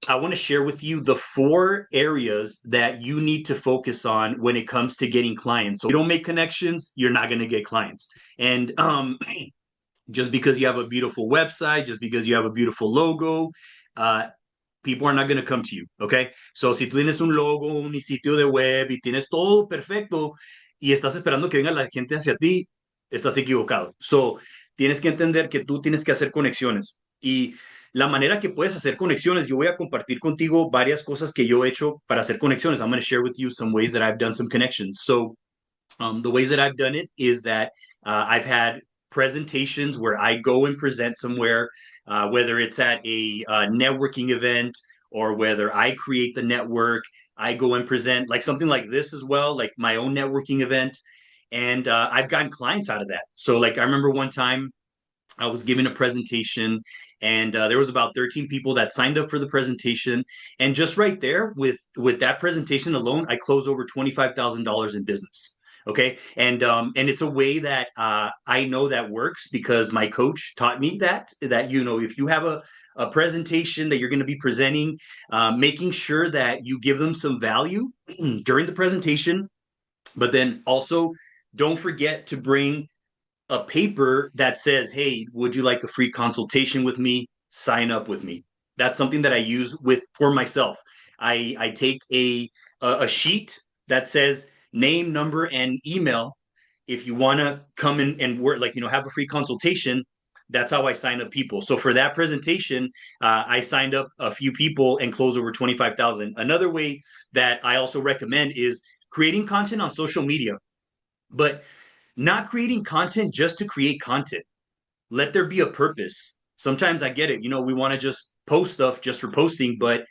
I want to share with you the 4 areas that you need to focus on when it comes to getting clients. So if you don't make connections, you're not going to get clients. And just because you have a beautiful website, just because you have a beautiful logo, uh, people are not going to come to you. Okay. So si tú tienes un logo, un sitio de web y tienes todo perfecto y estás esperando que venga la gente hacia ti, estás equivocado. So tienes que entender que tú tienes que hacer conexiones. Y la manera que puedes hacer conexiones, yo voy a compartir contigo varias cosas que yo he hecho para hacer conexiones. I'm going to share with you some ways that I've done some connections. So the ways that I've done it is that I've had presentations where I go and present somewhere, whether it's at a networking event or whether I create the network. I go and present like something like this as well, like my own networking event. And I've gotten clients out of that. So, like, I remember one time I was giving a presentation, and there was about 13 people that signed up for the presentation. And just right there, with that presentation alone, I closed over $25,000 in business. Okay, and it's a way that I know that works because my coach taught me that if you have a presentation that you're going to be presenting, making sure that you give them some value during the presentation, but then also don't forget to bring a paper that says, "Hey, would you like a free consultation with me? Sign up with me." That's something that I use with for myself. I take a sheet that says name, number, and email. If you want to come in and work, like have a free consultation, that's how I sign up people. So for that presentation, I signed up a few people and closed over 25,000. Another way that I also recommend is creating content on social media, but not creating content just to create content. Let there be a purpose. Sometimes I get it. We want to just post stuff just for posting, but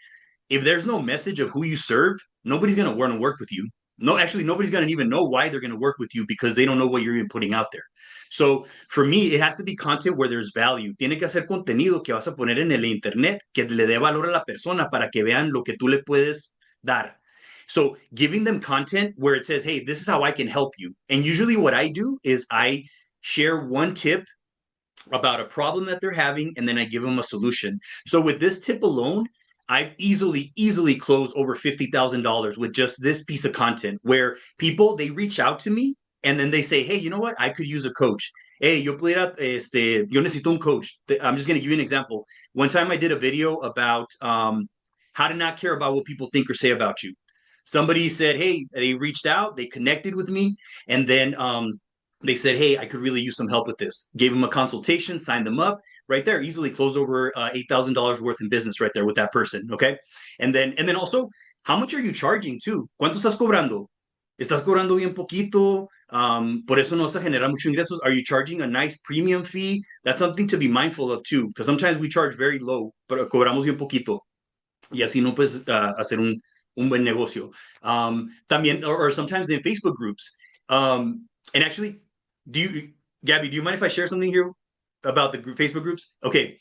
if there's no message of who you serve, nobody's going to want to work with you. No, actually, nobody's going to even know why they're going to work with you because they don't know what you're even putting out there. So for me, it has to be content where there's value. Tiene que ser contenido que vas a poner en el internet que le dé valor a la persona para que vean lo que tú le puedes dar. So giving them content where it says, "Hey, this is how I can help you." And usually what I do is I share one tip about a problem that they're having, and then I give them a solution. So with this tip alone, I've easily closed over $50,000 with just this piece of content where people they reach out to me and then they say, "Hey, you know what? I could use a coach. Hey, yo necesito un coach." I'm just going to give you an example. One time I did a video about how to not care about what people think or say about you. Somebody said, "Hey," they reached out, they connected with me, and then they said, "Hey, I could really use some help with this." Gave them a consultation, signed them up right there, easily closed over $8,000 worth in business right there with that person. Okay. And then also, how much are you charging too? ¿Cuánto estás cobrando? ¿Estás cobrando bien poquito? Por eso no vas a generar mucho ingresos. Are you charging a nice premium fee? That's something to be mindful of too, because sometimes we charge very low, pero cobramos bien poquito. Y así no puedes hacer un buen negocio. También, or sometimes in Facebook groups. And actually, Gabby, do you mind if I share something here about the Facebook groups? Okay.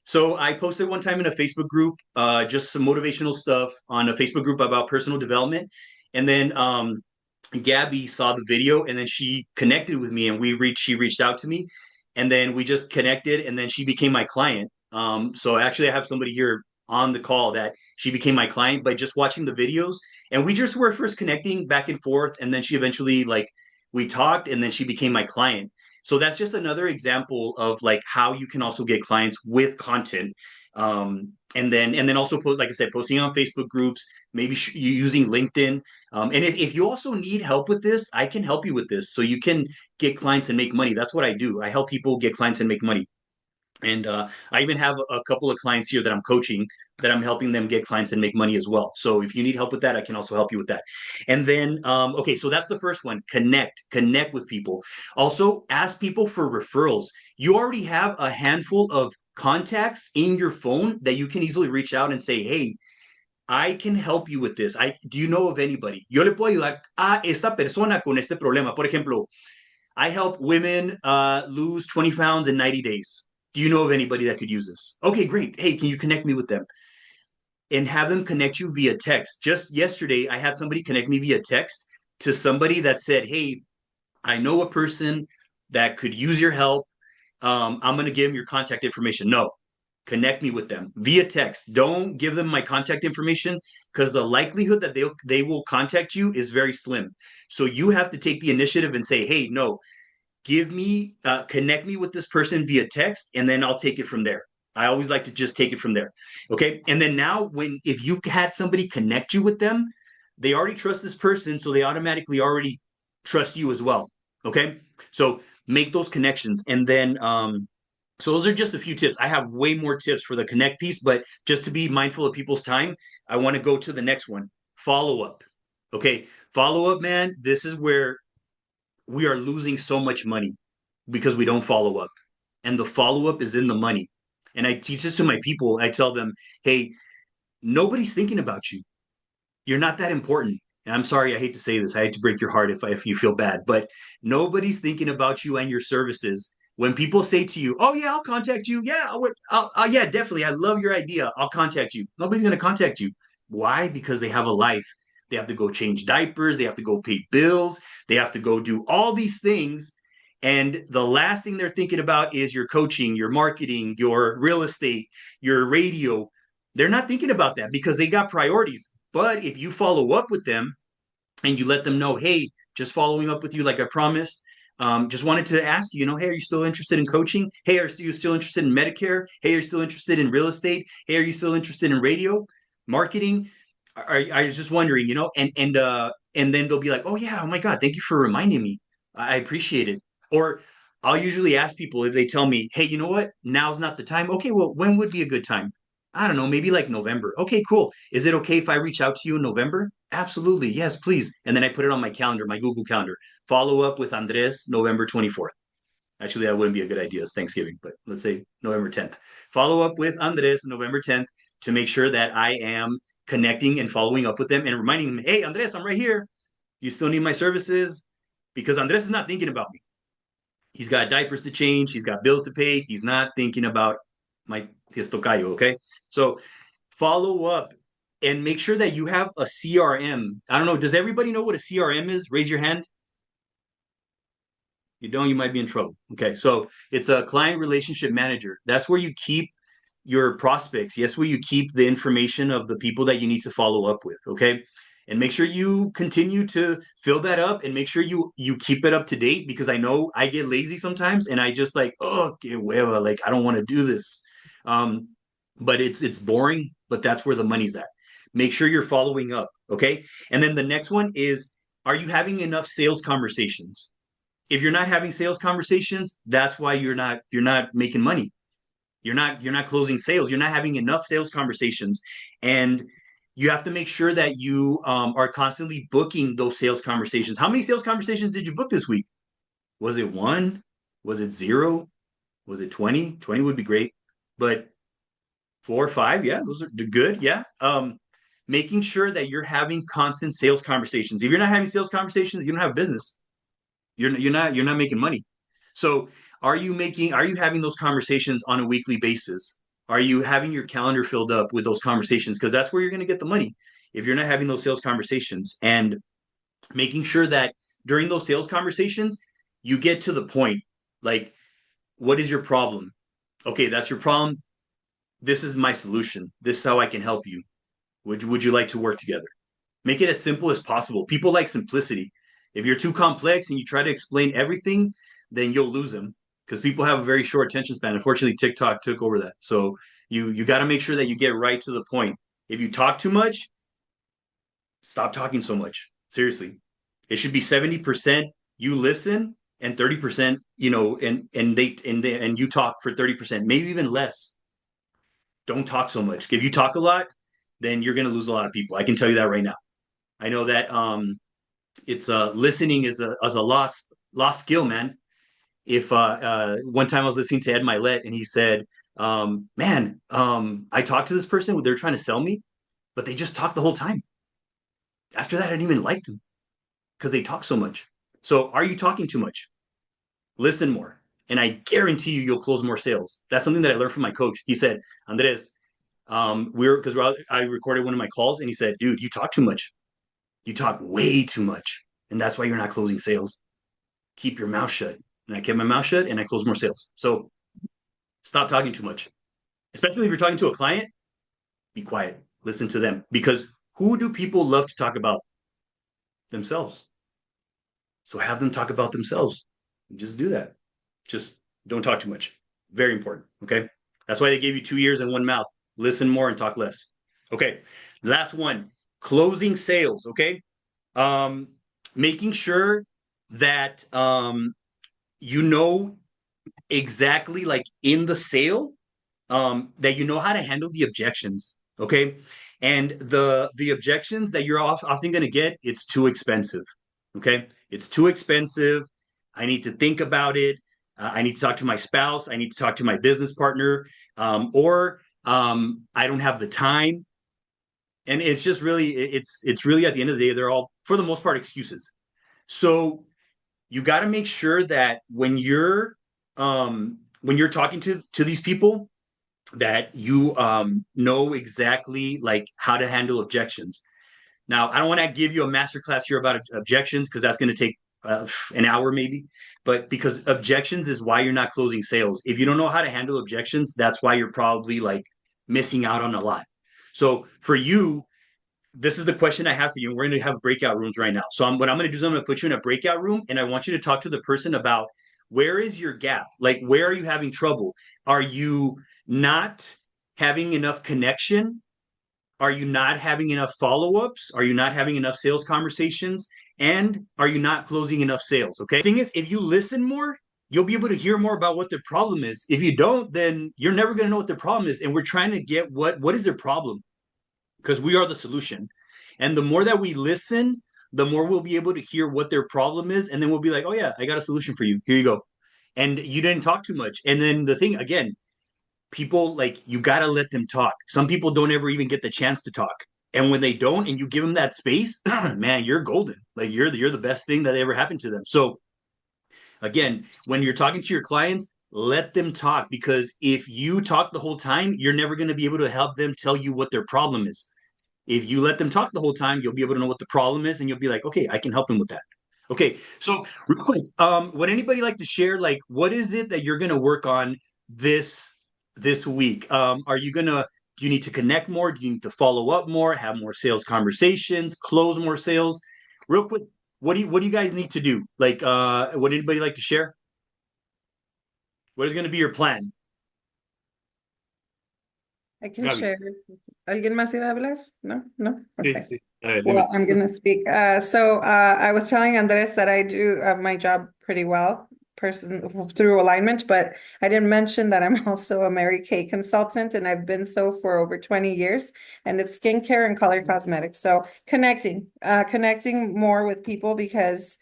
So I posted one time in a Facebook group, just some motivational stuff on a Facebook group about personal development. And then Gabby saw the video and then she connected with me and she reached out to me and then we just connected and then she became my client. So actually I have somebody here on the call that she became my client by just watching the videos. And we just were first connecting back and forth. And then she eventually we talked and then she became my client. So that's just another example of like how you can also get clients with content. And then also like I said, posting on Facebook groups, maybe you using LinkedIn. And if you also need help with this, I can help you with this. So you can get clients and make money. That's what I do. I help people get clients and make money. And I even have a couple of clients here that I'm coaching that I'm helping them get clients and make money as well. So if you need help with that, I can also help you with that. And then, okay, so that's the first one. Connect with people. Also, ask people for referrals. You already have a handful of contacts in your phone that you can easily reach out and say, "Hey, I can help you with this. Do you know of anybody? Yo le puedo ayudar a esta persona con este problema." Por ejemplo, I help women lose 20 pounds in 90 days. Do you know of anybody that could use this? Okay, great. Hey, can you connect me with them? And have them connect you via text. Just yesterday, I had somebody connect me via text to somebody that said, "Hey, I know a person that could use your help. I'm going to give him your contact information." No. connect me with them via text. Don't give them my contact information because the likelihood that they will contact you is very slim. So you have to take the initiative and say, hey, no, give me connect me with this person via text, and then I'll take it from there. I always like to just take it from there. Okay. And then now when if you had somebody connect you with them, they already trust this person, so they automatically already trust you as well. Okay. So make those connections. And then so those are just a few tips. I have way more tips for the connect piece, but just to be mindful of people's time, I want to go to the next one. Follow up. Okay. Follow up, man. This is where we are losing so much money because we don't follow up. And the follow up is in the money. And I teach this to my people. I tell them, hey, nobody's thinking about you. You're not that important. And I'm sorry, I hate to say this. I hate to break your heart if you feel bad, but nobody's thinking about you and your services. When people say to you, "Oh yeah, I'll contact you. Yeah, yeah, definitely. I love your idea. I'll contact you." Nobody's going to contact you. Why? Because they have a life. They have to go change diapers. They have to go pay bills. They have to go do all these things. And the last thing they're thinking about is your coaching, your marketing, your real estate, your radio. They're not thinking about that because they got priorities. But if you follow up with them and you let them know, hey, just following up with you like I promised, just wanted to ask you, hey, are you still interested in coaching? Hey, are you still interested in Medicare? Hey, are you still interested in real estate? Hey, are you still interested in radio, marketing? I was just wondering, and then they'll be like, oh yeah, oh my God, thank you for reminding me. I appreciate it. Or I'll usually ask people if they tell me, hey, you know what? Now's not the time. Okay, well, when would be a good time? I don't know, maybe like November. Okay, cool. Is it okay if I reach out to you in November? Absolutely. Yes, please. And then I put it on my calendar, my Google calendar. Follow up with Andres, November 24th. Actually, that wouldn't be a good idea. It's Thanksgiving, but let's say November 10th. Follow up with Andres, November 10th, to make sure that I am connecting and following up with them and reminding them, hey, Andres, I'm right here. You still need my services? Because Andres is not thinking about me. He's got diapers to change. He's got bills to pay. He's not thinking about his tocayo. Okay, so follow up and make sure that you have a CRM. I don't know. Does everybody know what a CRM is? Raise your hand. You don't, you might be in trouble. Okay, so it's a client relationship manager. That's where you keep your prospects. Yes, where you keep the information of the people that you need to follow up with. Okay, and make sure you continue to fill that up and make sure you keep it up to date because I know I get lazy sometimes and I just like, oh, que hueva, like I don't want to do this. Um, but it's boring, but that's where the money's at. Make sure you're following up. Okay, and then the next one is, are you having enough sales conversations? If you're not having sales conversations, that's why you're not making money. You're not closing sales. You're not having enough sales conversations, and you have to make sure that you are constantly booking those sales conversations. How many sales conversations did you book this week? Was it one? Was it zero? Was it 20? 20 would be great, but 4 or 5, yeah, those are good. Yeah. Making sure that you're having constant sales conversations. If you're not having sales conversations, you don't have business. You're not making money. So are you having those conversations on a weekly basis? Are you having your calendar filled up with those conversations? Because that's where you're going to get the money. If you're not having those sales conversations and making sure that during those sales conversations, you get to the point. Like, what is your problem? Okay, that's your problem. This is my solution. This is how I can help you. Would you like to work together? Make it as simple as possible. People like simplicity. If you're too complex and you try to explain everything, then you'll lose them because people have a very short attention span. Unfortunately, TikTok took over that. So you got to make sure that you get right to the point. If you talk too much, stop talking so much. Seriously. It should be 70% you listen and 30%, and you talk for 30%, maybe even less. Don't talk so much. If you talk a lot, then you're going to lose a lot of people. I can tell you that right now. I know that it's listening is a lost skill, man. If one time I was listening to Ed Milet and he said, man, I talked to this person, they're trying to sell me, but they just talked the whole time. After that, I didn't even like them because they talk so much. So are you talking too much? Listen more. And I guarantee you'll close more sales. That's something that I learned from my coach. He said, Andres, I recorded one of my calls and he said, dude, you talk too much. You talk way too much. And that's why you're not closing sales. Keep your mouth shut. And I kept my mouth shut and I closed more sales. So stop talking too much. especially if you're talking to a client, be quiet, listen to them. Because who do people love to talk about? Themselves. So have them talk about themselves. Just do that. Just don't talk too much. Very important. Okay. That's why they gave you 2 ears and one mouth. Listen more and talk less. Okay. Last one, closing sales. Okay. Um, Making sure that you know exactly, like in the sale, that you know how to handle the objections. Okay. And the objections that you're often going to get, it's too expensive. Okay. It's too expensive. I need to think about it. I need to talk to my spouse. I need to talk to my business partner. Or I don't have the time. And it's just really, it's really at the end of the day, they're all, for the most part, excuses. So you got to make sure that when you're talking to these people, that you know exactly like how to handle objections. Now, I don't want to give you a masterclass here about objections because that's going to take an hour maybe. But because objections is why you're not closing sales. If you don't know how to handle objections, that's why you're probably like missing out on a lot. So for you, this is the question I have for you. We're going to have breakout rooms right now. So what I'm going to do is I'm going to put you in a breakout room and I want you to talk to the person about where is your gap? Like, where are you having trouble? Are you not having enough connection? Are you not having enough follow ups? Are you not having enough sales conversations? And are you not closing enough sales? Okay. The thing is, if you listen more, you'll be able to hear more about what their problem is. If you don't, then you're never going to know what their problem is. And we're trying to get what is their problem, because we are the solution. And the more that we listen, the more we'll be able to hear what their problem is. And then we'll be like, oh, yeah, I got a solution for you. Here you go. And you didn't talk too much. And then the thing, again, people, like, you got to let them talk. Some people don't ever even get the chance to talk. And when they don't, and you give them that space, man, you're golden. Like you're the best thing that ever happened to them. So again, when you're talking to your clients, let them talk, because if you talk the whole time, you're never going to be able to help them tell you what their problem is. If you let them talk the whole time, you'll be able to know what the problem is, and you'll be like, okay, I can help them with that. Okay, so real quick, would anybody like to share, like, what is it that you're going to work on this week? Are you gonna Do you need to connect more? Do you need to follow up more? Have more sales conversations? Close more sales? Real quick, what do you guys need to do? Like, would anybody like to share? What is going to be your plan? I can Gaby. share. ¿Alguien más iba a hablar? No, no. Sí, Okay. sí. A ver, Well, dime. I'm gonna speak. I was telling Andres that I do my job pretty well, through alignment, but I didn't mention that I'm also a Mary Kay consultant, and I've been so for over 20 years, and it's skincare and color cosmetics. So connecting more with people, because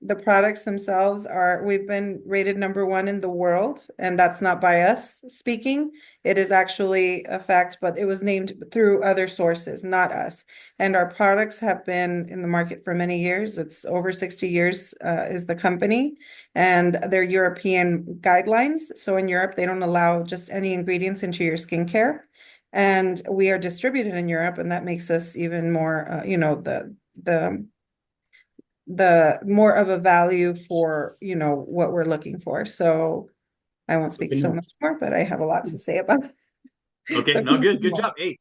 the products themselves we've been rated #1 in the world, and that's not by us speaking. It is actually a fact, but it was named through other sources, not us. And our products have been in the market for many years. It's over 60 years, is the company, and they're European guidelines. So in Europe, they don't allow just any ingredients into your skincare. And we are distributed in Europe, and that makes us even more, the more of a value for, what we're looking for. So I won't speak so much more, but I have a lot to say about it. Okay, So no, good, good more. job. Hey,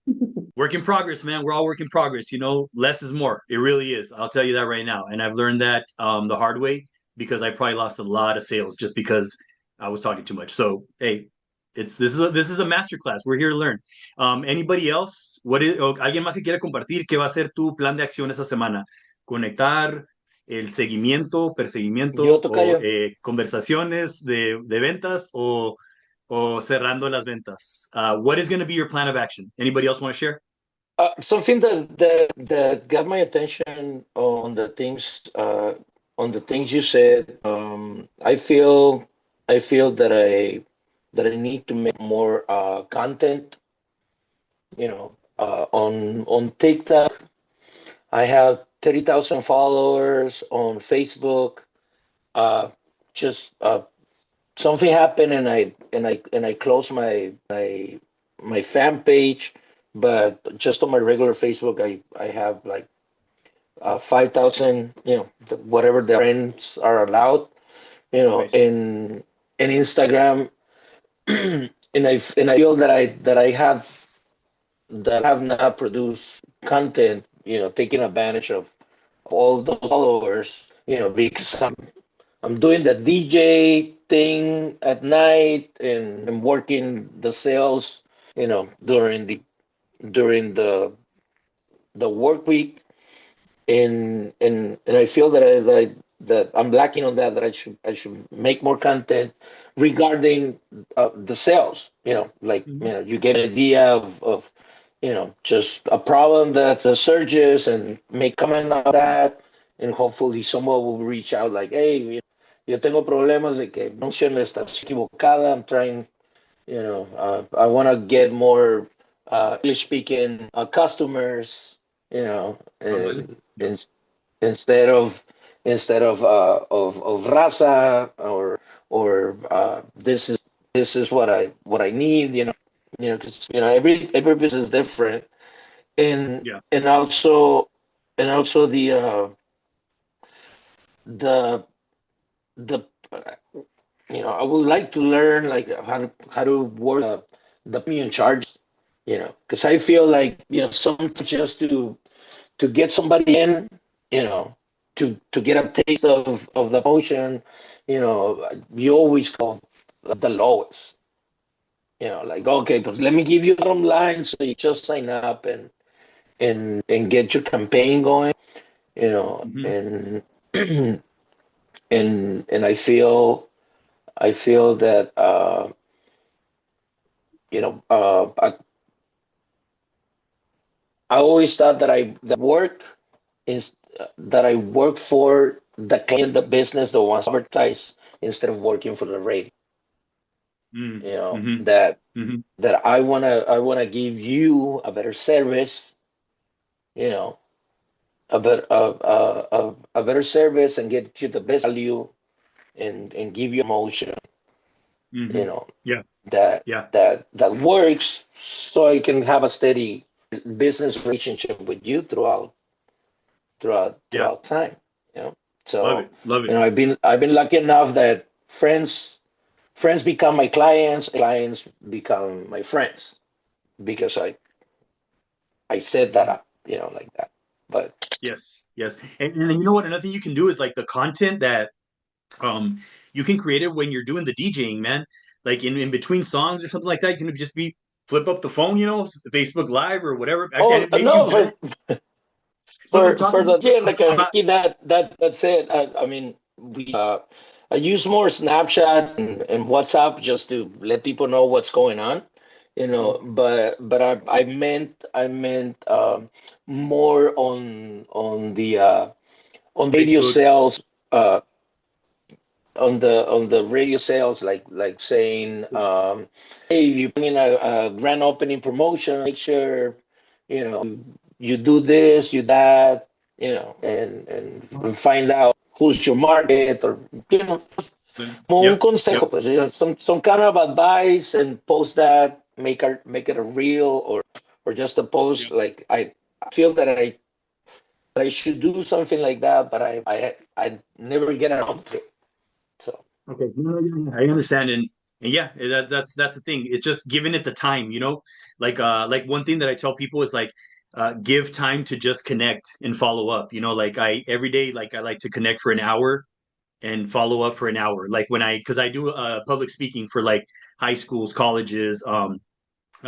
work in progress, man. We're all work in progress. Less is more. It really is. I'll tell you that right now. And I've learned that the hard way, because I probably lost a lot of sales just because I was talking too much. So hey, this is a masterclass. We're here to learn. Anybody else? ¿Alguien más que quiera compartir qué va a ser tu plan de acción esta semana? Conectar, el seguimiento, Yo, perseguimiento, o Tocayo, conversaciones de ventas, o cerrando las ventas. What is going to be your plan of action? Anybody else want to share? something that got my attention on the things you said. I feel that I need to make more content. On TikTok, I have 30,000 followers. On Facebook, uh, just something happened, and I closed my fan page, but just on my regular Facebook, I have like 5,000, whatever the friends are allowed, Nice. in Instagram. and I feel that I have not produced content, taking advantage of all those followers, because I'm doing the DJ thing at night and working the sales, during the work week, and I feel that I'm lacking on that I should make more content regarding the sales. Like, Mhm. you get an idea of just a problem that surges, and make comment on that, and hopefully someone will reach out like, hey, yo tengo problemas de que pronuncian la estación equivocada. I'm trying, I want to get more English speaking customers, Vale. Yep. and instead of raza, or this is what I need, 'cause, every business is different, and Yeah. and also the the I would like to learn, like, how to work the premium charge, because I feel like, sometimes just to get somebody in, to get a taste of the potion, you always call the lowest, like, okay, but let me give you the bottom line, so you just sign up and get your campaign going, Hmm. and and I feel that I always thought is that I work for the client, the business that wants to advertise, instead of working for the radio. Mm. You know Hmm. that Hmm. that I wanna give you a better service. You know a better service, and get you the best value, and give you emotion. You Hmm. know Yeah. that Yeah. that works, so I can have a steady business relationship with you throughout Yeah. throughout time. You know, Love so it. Love it. I've been lucky enough that friends become my clients become my friends, because Yes. I set that up, like that. But Yes. Yes. And then you know what? Another thing you can do is like the content that um you can create it when you're doing the DJing, man. Like in between songs or something like that. You can just be flip up the phone, Facebook Live or whatever. oh, And maybe you no, don't. But I'm for talking the yeah, the about. karaoke, that's it. I mean, I use more Snapchat and WhatsApp, just to let people know what's going on. But I meant more on radio Facebook. sales, on the radio sales, like saying, hey, if you're planning a grand opening promotion, make sure you do this, you that, and find out who's your market, or como un Yep. consejo, Yep. pues, some kind of advice, and post that, make it a reel, or just a post. Yep. Like, I feel that I should do something like that, but I never get around to it. So. Okay, no, no, yeah, yeah, I understand, and yeah, that's the thing. It's just giving it the time, like one thing that I tell people is like, give time to just connect and follow up. Like I every day, like I like to connect for an hour and follow up for an hour. Like because I do public speaking for like high schools, colleges.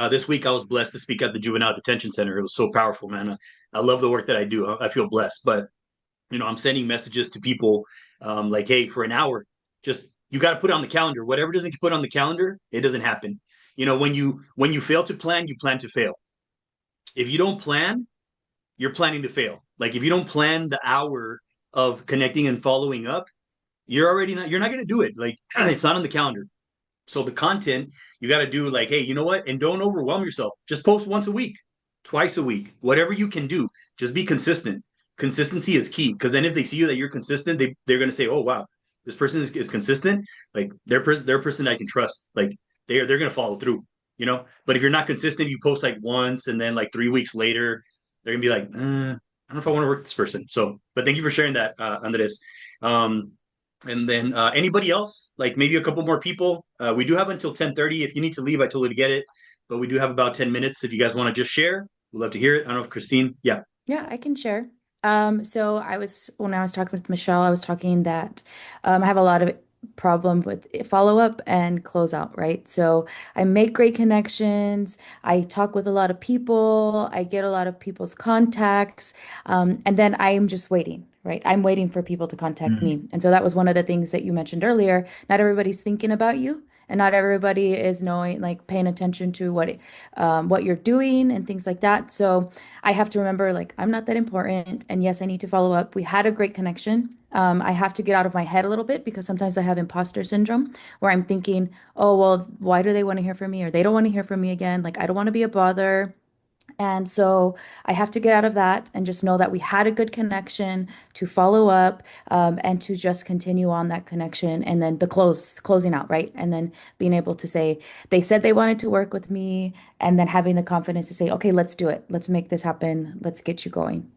This week I was blessed to speak at the juvenile detention center. It was so powerful, man. I love the work that I do. I feel blessed, but I'm sending messages to people, like, hey, for an hour, just you got to put it on the calendar. Whatever doesn't get put on the calendar, it doesn't happen. When you fail to plan, you plan to fail. If you don't plan, you're planning to fail. Like if you don't plan the hour of connecting and following up, you're not going to do it. Like it's not on the calendar. So the content you got to do, like, hey, you know what? And don't overwhelm yourself. Just post once a week, twice a week, whatever you can do. Just be consistent. Consistency is key, because then if they see you that you're consistent, they're gonna say, oh wow, this person is consistent. Like they're a person I can trust. Like they're gonna follow through. But if you're not consistent, you post like once, and then like 3 weeks later, they're gonna be like, I don't know if I want to work with this person. So, but thank you for sharing that, Andres. Um, And then anybody else, like maybe a couple more people. We do have until 10:30. If you need to leave, I totally get it. But we do have about 10 minutes. If you guys want to just share, we'd love to hear it. I don't know if Christine, yeah. Yeah, I can share. So when I was talking with Michelle, I was talking that I have a lot of problem with follow up and close out, right? So I make great connections. I talk with a lot of people. I get a lot of people's contacts. And then I am just waiting, right? I'm waiting for people to contact Mhm. me. And so that was one of the things that you mentioned earlier. Not everybody's thinking about you. And not everybody is knowing, like paying attention to what you're doing and things like that. So I have to remember, like, I'm not that important. And yes, I need to follow up. We had a great connection. I have to get out of my head a little bit because sometimes I have imposter syndrome where I'm thinking, oh, well, why do they want to hear from me? Or they don't want to hear from me again. Like, I don't want to be a bother. And so I have to get out of that and just know that we had a good connection to follow up and to just continue on that connection and then closing out, right? And then being able to say, they said they wanted to work with me and then having the confidence to say, okay, let's do it. Let's make this happen. Let's get you going.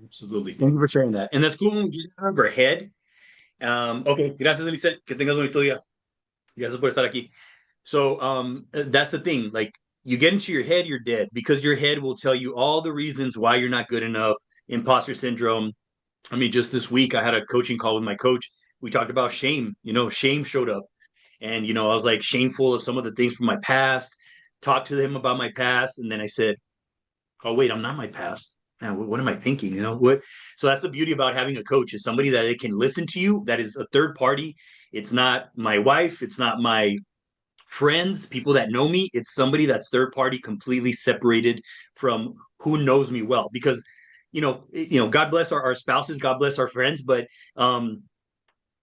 Absolutely. Thank you for sharing that. And that's cool when we get out of our head. Ok, gracias, Elise. Que tengas un bonito día. Gracias por estar aquí. So that's the thing. Like you get into your head, you're dead because your head will tell you all the reasons why you're not good enough, imposter syndrome. I mean, just this week I had a coaching call with my coach. We talked about shame. Shame showed up. And, I was like shameful of some of the things from my past, talked to him about my past. And then I said, oh, wait, I'm not my past. Man, what am I thinking? What? So that's the beauty about having a coach is somebody that it can listen to you. That is a third party. It's not my wife. It's not my friends, people that know me. It's somebody that's third party, completely separated from who knows me well. Because, God bless our spouses, God bless our friends, but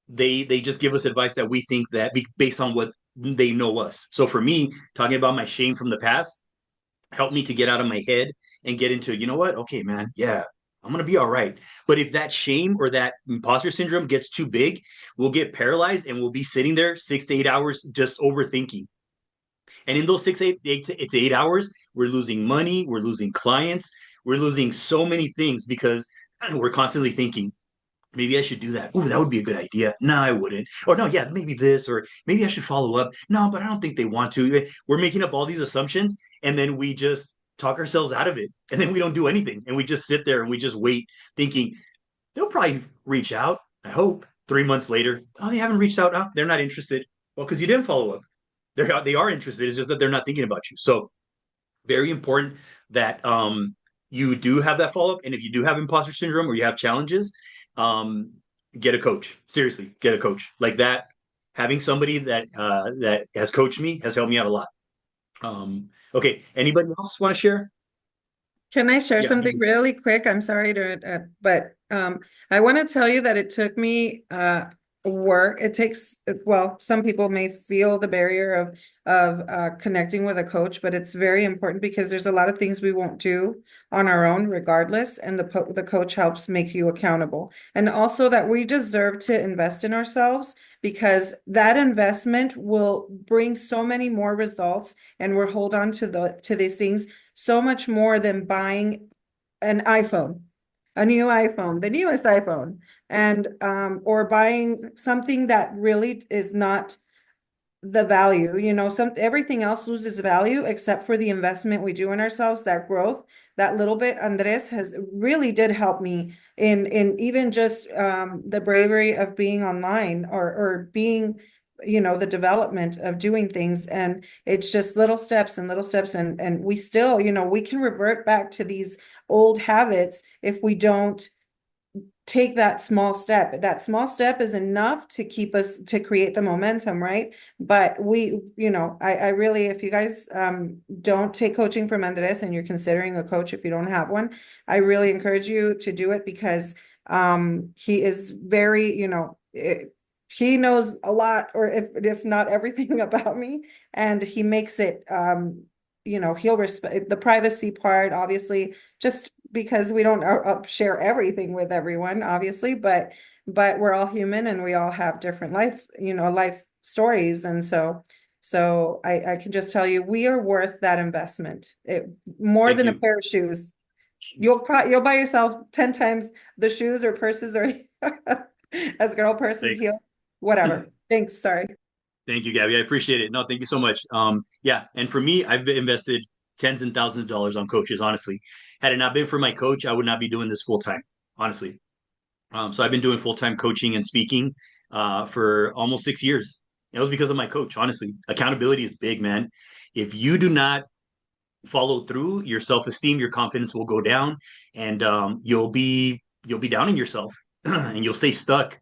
they just give us advice that we think that based on what they know us. So for me, talking about my shame from the past helped me to get out of my head and get into, you know what? Okay, man, yeah, I'm gonna be all right. But if that shame or that imposter syndrome gets too big, we'll get paralyzed and we'll be sitting there 6 to 8 hours just overthinking. And in those 8 to 8 hours, we're losing money, we're losing clients, we're losing so many things because we're constantly thinking, maybe I should do that. Oh, that would be a good idea. No, I wouldn't. Or no, yeah, maybe this, or maybe I should follow up. No, but I don't think they want to. We're making up all these assumptions, and then we just talk ourselves out of it, and then we don't do anything, and we just sit there and we just wait, thinking they'll probably reach out. I hope 3 months later, oh, they haven't reached out. Oh, they're not interested. Well, because you didn't follow up. They are interested. It's just that they're not thinking about you. So very important that you do have that follow up. And if you do have imposter syndrome or you have challenges, um, get a coach. Seriously, get a coach like that. Having somebody that has coached me has helped me out a lot. Okay, anybody else want to share? Can I share Yeah. something really quick? I'm sorry but I want to tell you that it took me work. It takes, well, some people may feel the barrier of connecting with a coach, but it's very important because there's a lot of things we won't do on our own regardless, and the coach helps make you accountable. And also that we deserve to invest in ourselves because that investment will bring so many more results, and we'll hold on to these things so much more than buying an iPhone, a new iPhone, the newest iPhone, and or buying something that really is not the value. Everything else loses value except for the investment we do in ourselves, that growth, that little bit. Andres has really did help me in even just the bravery of being online or being, the development of doing things. And it's just little steps and little steps, and we still, we can revert back to these old habits if we don't take that small step. That small step is enough to keep us to create the momentum, right? But I really, if you guys don't take coaching from Andres and you're considering a coach if you don't have one, I really encourage you to do it because he is very, he knows a lot, or if not everything about me, and he makes it he'll respect the privacy part, obviously, just because we don't share everything with everyone, obviously, but we're all human and we all have different life stories. And so I can just tell you, we are worth that investment. More Thank than a you. pair of shoes. You'll buy yourself 10 times the shoes or purses or as girl purses Thanks. heels, whatever. Thanks. Sorry. Thank you, Gabby. I appreciate it. No, thank you so much. Yeah, and for me, I've invested tens and thousands of dollars on coaches, honestly. Had it not been for my coach, I would not be doing this full time, honestly. So I've been doing full-time coaching and speaking for almost 6 years. It was because of my coach, honestly. Accountability is big, man. If you do not follow through, your self-esteem, your confidence will go down, and you'll be down in yourself, and you'll stay stuck.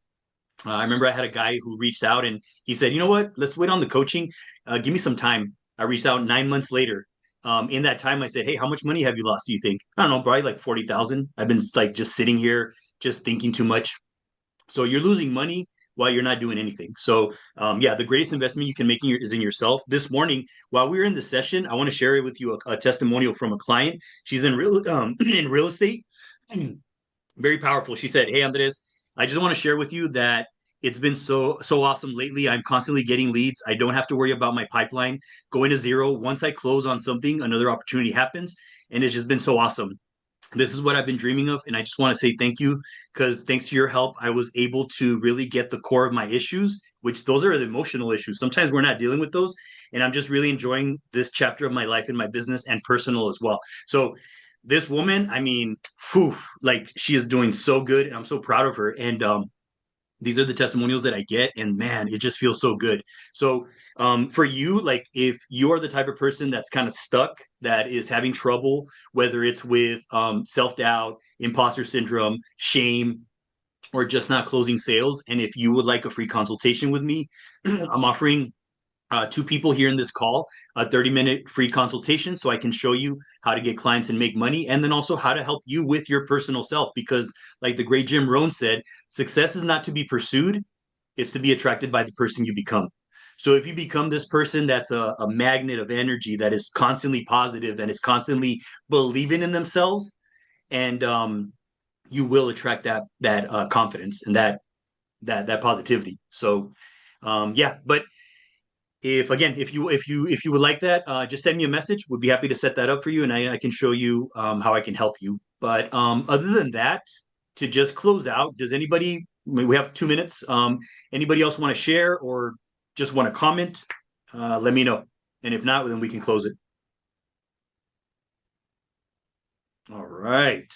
I remember I had a guy who reached out and he said, "You know what? Let's wait on the coaching. Give me some time." I reached out 9 months later. In that time, I said, "Hey, how much money have you lost? Do you think?" I don't know, probably like 40,000. I've been like just sitting here, just thinking too much. So you're losing money while you're not doing anything. So yeah, the greatest investment you can make is in yourself. This morning, while we were in the session, I want to share it with you a testimonial from a client. She's in real in real estate. Very powerful. She said, "Hey, Andres, I just want to share with you that it's been so awesome lately. I'm constantly getting leads. I don't have to worry about my pipeline going to zero. Once I close on something, another opportunity happens, and it's just been so awesome. This is what I've been dreaming of, and I just want to say thank you because thanks to your help, I was able to really get the core of my issues, which those are the emotional issues. Sometimes we're not dealing with those, and I'm just really enjoying this chapter of my life in my business and personal as well. So this woman, I mean, whew, like she is doing so good, and I'm so proud of her. And these are the testimonials that I get, and man, it just feels so good. So for you, like if you are the type of person that's kind of stuck, that is having trouble, whether it's with self-doubt, imposter syndrome, shame, or just not closing sales, and if you would like a free consultation with me, I'm offering two people here in this call a 30-minute free consultation so I can show you how to get clients and make money, and then also how to help you with your personal self. Because, like the great Jim Rohn said, success is not to be pursued, it's to be attracted by the person you become. So if you become this person that's a magnet of energy, that is constantly positive and is constantly believing in themselves, and you will attract that confidence and that positivity. So yeah, but if you would like that, just send me a message. We'd be happy to set that up for you, and I can show you how I can help you. But other than that, to just close out, does anybody? I mean, we have 2 minutes. Anybody else want to share or just want to comment? Let me know, and if not, then we can close it. All right.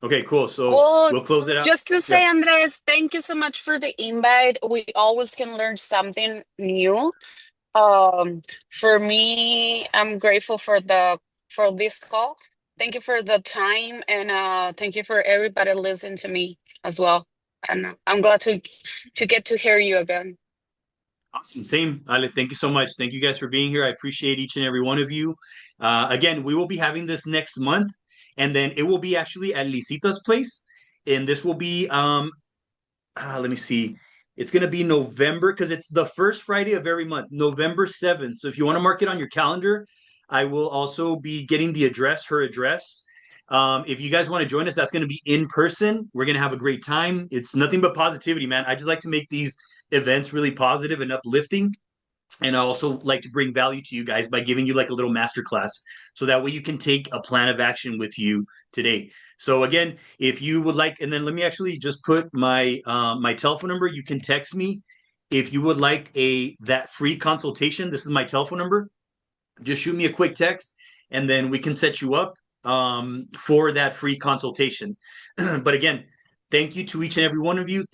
Okay, cool. So Well, we'll close it out. just to Yeah. say, Andres, thank you so much for the invite. We always can learn something new. For me, I'm grateful for this call. Thank you for the time, and thank you for everybody listening to me as well. And I'm glad to get to hear you again. Awesome. Same. Ale, thank you so much. Thank you guys for being here. I appreciate each and every one of you. Again, we will be having this next month, and then it will be actually at Lisita's place. And this will be, let me see. It's going to be November because it's the first Friday of every month, November 7th. So if you want to mark it on your calendar, I will also be getting the address, her address. If you guys want to join us, that's going to be in person. We're going to have a great time. It's nothing but positivity, man. I just like to make these events really positive and uplifting. And I also like to bring value to you guys by giving you like a little masterclass so that way you can take a plan of action with you today. So again, if you would like, and then let me actually just put my telephone number. You can text me if you would like that free consultation. This is my telephone number. Just shoot me a quick text, and then we can set you up for that free consultation. But again, thank you to each and every one of you.